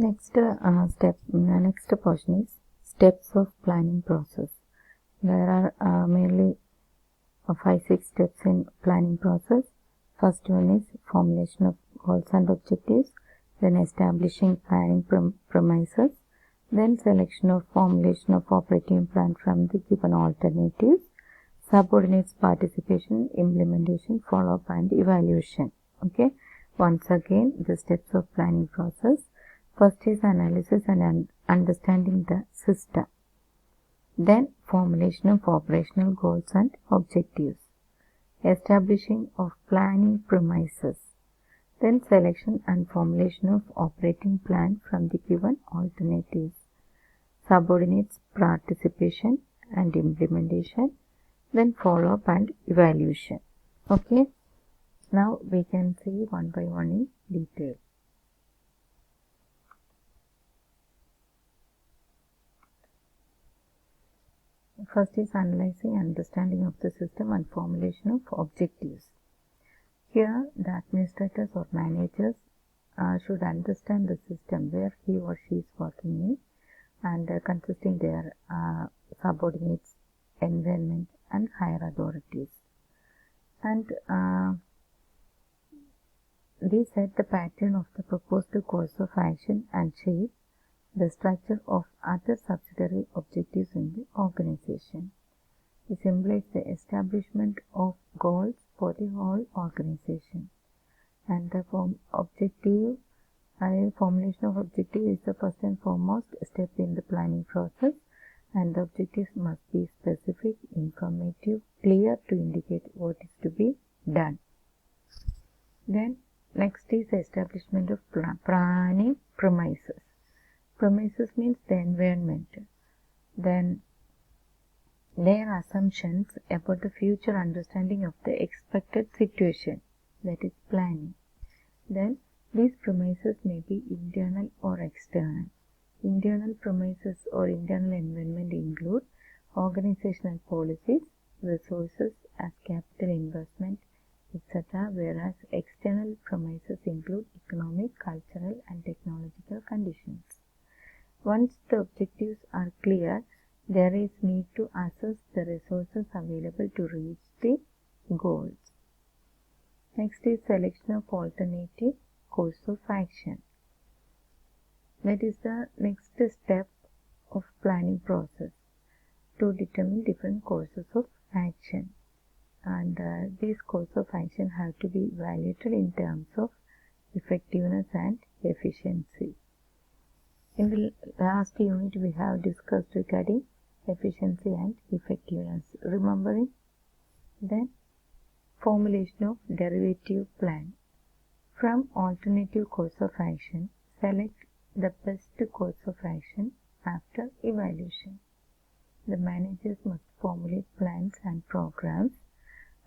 Next portion is steps of planning process. There are mainly 5-6 steps in planning process. First one is formulation of goals and objectives, then establishing planning premises, then selection of formulation of operating plan from the given alternatives, subordinates participation, implementation, follow-up and evaluation. Okay, once again the steps of planning process. First is analysis and understanding the system. Then formulation of operational goals and objectives. Establishing of planning premises. Then selection and formulation of operating plan from the given alternatives. Subordinates participation and implementation. Then follow-up and evaluation. Okay. Now we can see one by one in detail. First is analyzing and understanding of the system and formulation of objectives. Here the administrators or managers should understand the system where he or she is working in and consisting their subordinates, environment and higher authorities. And they set the pattern of the proposed course of action and shape the structure of other subsidiary objectives in the organization. This implies the establishment of goals for the whole organization. And the formulation of objective is the first and foremost step in the planning process, and the objectives must be specific, informative, clear to indicate what is to be done. Then next is the establishment of planning premises. Premises means the environment. Then their assumptions about the future understanding of the expected situation, that is planning. Then these premises may be internal or external. Internal premises or internal environment include organizational policies, resources as capital investment, etc., whereas external premises include economic, cultural and technological conditions. Once the objectives are clear, there is need to assess the resources available to reach the goals. Next is selection of alternative course of action. That is the next step of planning process to determine different courses of action. And these courses of action have to be evaluated in terms of effectiveness and efficiency. In the last unit, we have discussed regarding efficiency and effectiveness. Remembering? Then, formulation of derivative plan. From alternative course of action, select the best course of action after evaluation. The managers must formulate plans and programs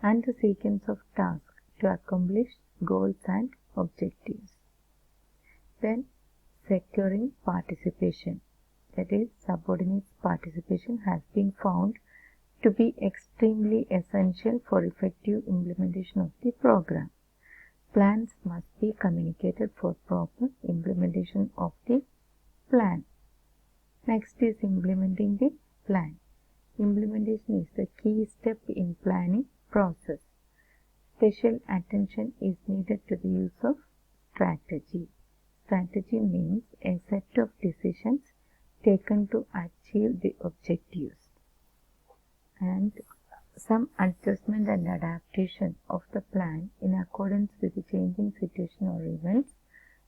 and the sequence of tasks to accomplish goals and objectives. Then, securing participation, that is, subordinates participation has been found to be extremely essential for effective implementation of the program. Plans must be communicated for proper implementation of the plan. Next is implementing the plan. Implementation is the key step in planning process. Special attention is needed to the use of strategy. Strategy means a set of decisions taken to achieve the objectives, and some adjustment and adaptation of the plan in accordance with the changing situation or events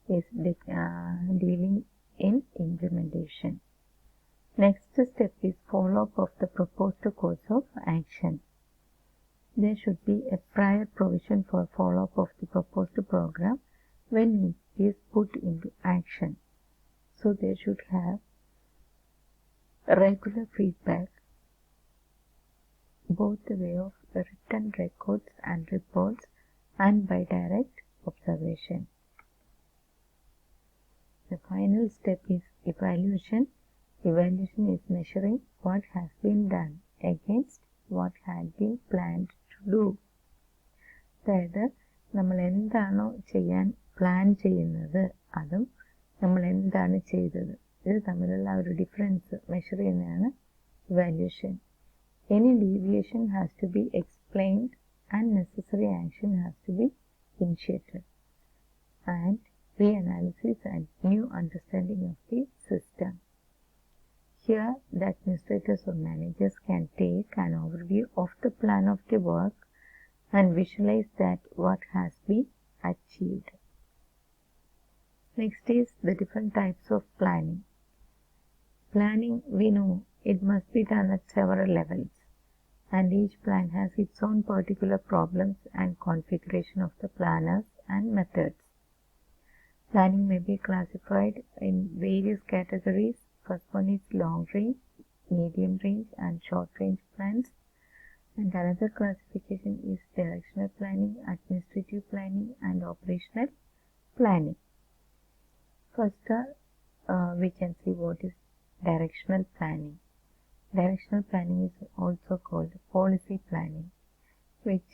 is dealing in implementation. Next step is follow-up of the proposed course of action. There should be a prior provision for follow-up of the proposed program when it is put into action. So they should have regular feedback, both the way of written records and reports and by direct observation. The final step is evaluation. Evaluation is measuring what has been done against what had been planned to do. അതായത് നമ്മൾ എന്താണോ ചെയ്യാൻ plan ചെയ്യുന്നത് അതും നമ്മൾ എന്താണ് ചെയ്തത്, ഇത് തമ്മിലുള്ള ആ ഒരു ഡിഫറൻസ് മെഷർ ചെയ്യുന്നതാണ് evaluation. Any deviation has to be explained and necessary action has to be initiated. And reanalysis and new understanding of the system. Here, the administrators or managers can take an overview of the plan of the work and visualize that what has been achieved. Next is the different types of planning. Planning, we know it must be done at several levels, and each plan has its own particular problems and configuration of the planners and methods. Planning may be classified in various categories. First one is long range, medium range and short range plans. And another classification is directional planning, administrative planning and operational planning. First, we can see what is directional planning. Directional planning is also called policy planning, which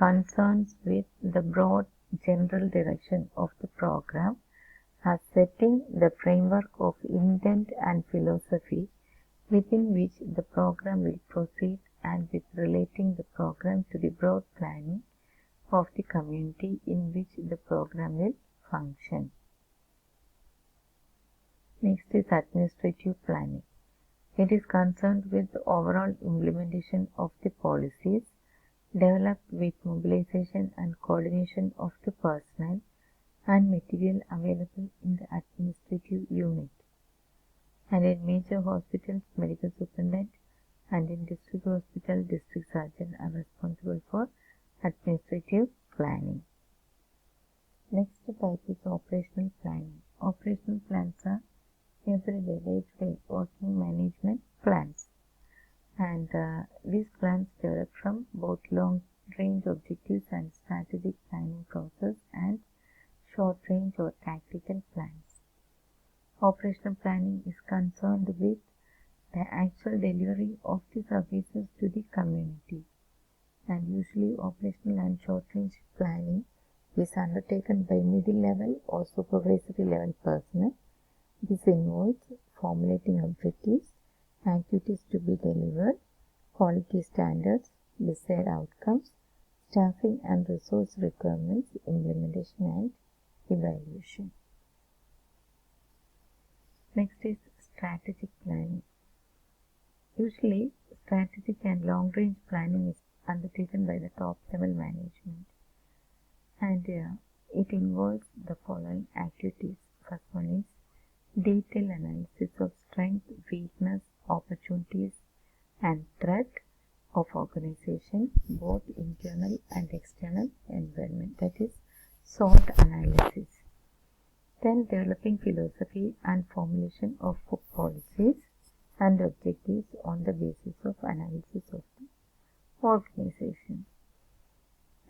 concerns with the broad general direction of the program as setting the framework of intent and philosophy within which the program will proceed and with relating the program to the broad planning of the community in which the program will function. Next is administrative planning. It is concerned with the overall implementation of the policies developed with mobilization and coordination of the personnel and material available in the administrative unit. And in major hospitals, medical superintendent, and in district hospital, district surgeon are responsible for administrative planning. Next type is operational planning. Operational plans are everyday day-to-day working management plans, and these plans develop from both long-range objectives and strategic planning process and short-range or tactical plans. Operational planning is concerned with the actual delivery of the services to the community, and usually operational and short-range planning is undertaken by middle level or supervisory level personnel. This involves formulating objectives, activities to be delivered, quality standards, desired outcomes, staffing and resource requirements, implementation and evaluation. Next is strategic planning. Usually, strategic and long-range planning is undertaken by the top-level management, and it involves the following activities. First one is detailed analysis of strength, weakness, opportunities and threat of organization, both internal and external environment, that is SWOT analysis. Then developing philosophy and formulation of policies and objectives on the basis of analysis of the organization.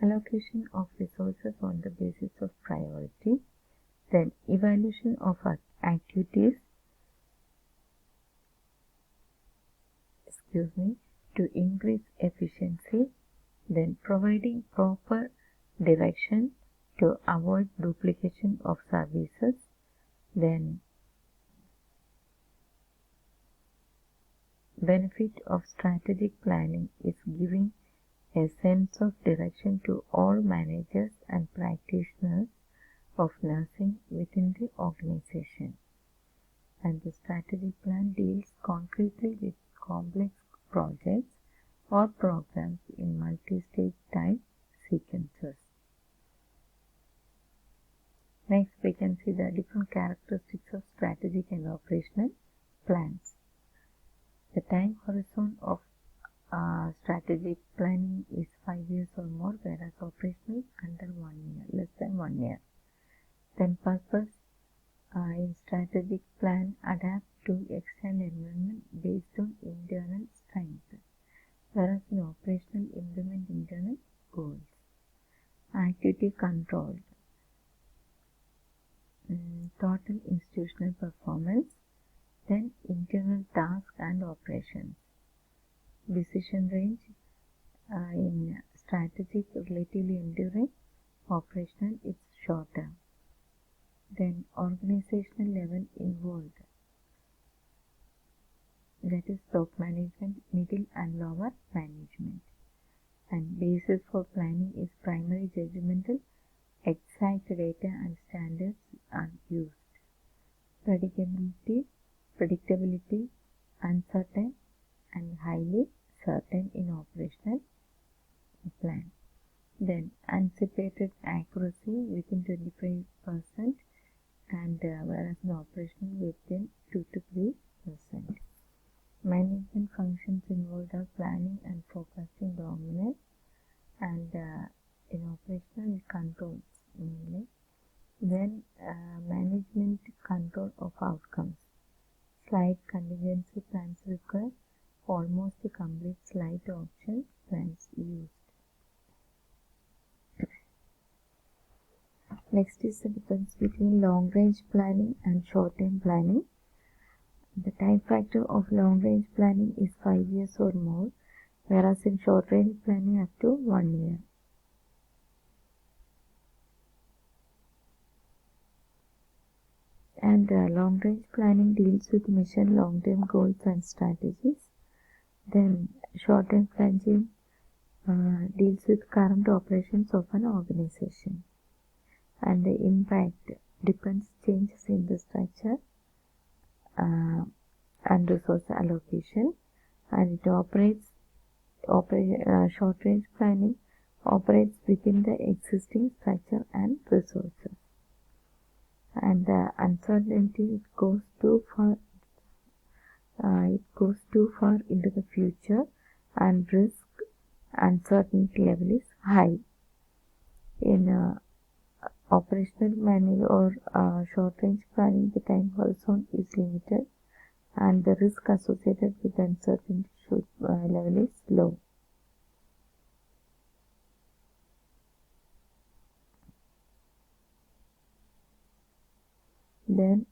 Allocation of resources on the basis of priority. Then evaluation of activities to increase efficiency. Then providing proper direction to avoid duplication of services. Then benefit of strategic planning is giving a sense of direction to all managers and practitioners of nursing within the organization. And the strategic plan deals concretely with complex projects or programs in multi-stage time sequences. Next, we can see the different characteristics of strategic and operational plans. The time horizon of strategic planning is 5 years or more, whereas operational under 1 year, less than 1 year. Then purpose in strategic plan adapt to external environment based on internal strength, whereas in operational implement internal goals. Activity control, total institutional performance, then internal task and operations. Decision range in strategic relatively enduring, operational it's shorter. Then organizational level involved, that is top management, middle and lower management. And basis for planning is primary judgmental, exact data and standards are used. Predictability, uncertain and highly certain in operational plan. Then anticipated accuracy within 25% and whereas in operational within 2 to 3%. Management functions involved are planning and forecasting dominance and in operational controls mainly. Then management control of outcomes. Slide contingency plans require almost a complete slide option plans used. Next is the difference between long range planning and short term planning. The time factor of long range planning is 5 years or more, whereas in short range planning up to 1 year. And long range planning deals with mission, long term goals and strategies. Then short term planning deals with current operations of an organization. And the impact depends changes in the structure and resource allocation, and it short range planning operates within the existing structure and resources. And the uncertainty, it goes too far into the future, and risk uncertainty level is high. In operational planning or short range planning, the time horizon is limited and the risk associated with uncertainty level is low. Then